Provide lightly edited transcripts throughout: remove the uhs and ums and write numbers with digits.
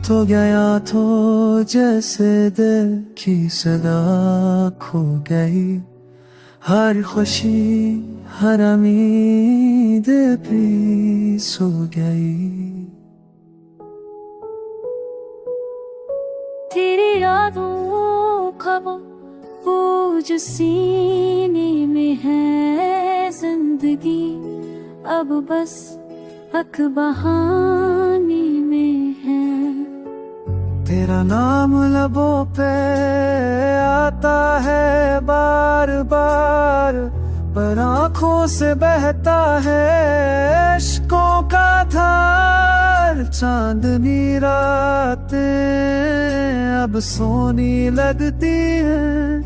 तो गया तो जैसे दिल की सदा खो गई, हर खुशी हर उम्मीद भी सो गई। तेरी यादों ख्वाबों बोझ सीने में है जिंदगी, अब बस हक बहाने में है। तेरा नाम लबों पे आता है बार बार, पर आँखों से बहता है इश्कों का धार। चांदनी रातें अब सोनी लगती हैं,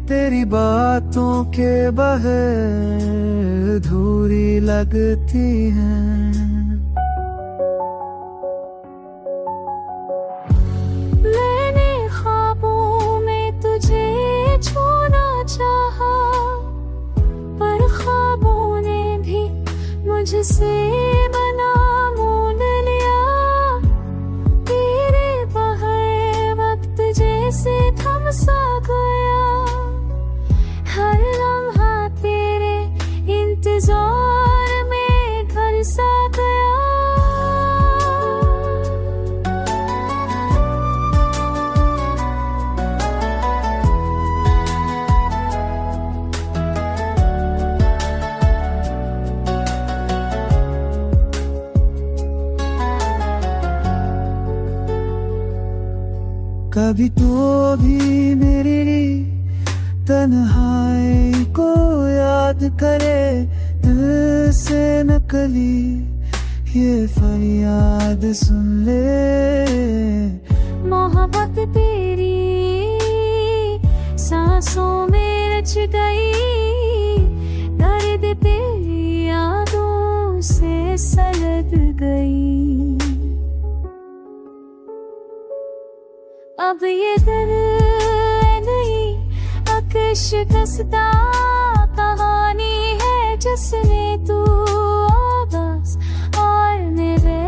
तेरी बातों के बगैर अधूरी लगती हैं। मैंने ख्वाबों में तुझे छूना चाहा, पर ख्वाबों ने भी मुझसे बना मोल लिया। तेरे बगैर वक्त जैसे थम सा गया, हर लम्हा तेरे इंतजार में घर सा गया। कभी तो भी मेरी तन्हाई को याद करे, दिल से नकली ये फरियाद सुन ले। मोहब्बत तेरी सांसों में रच गई, दर्द तेरी यादों से सलग गई। अब ये दिल नहीं शिकस्ता कहानी है, जिसने तू आवाज़ और मेरे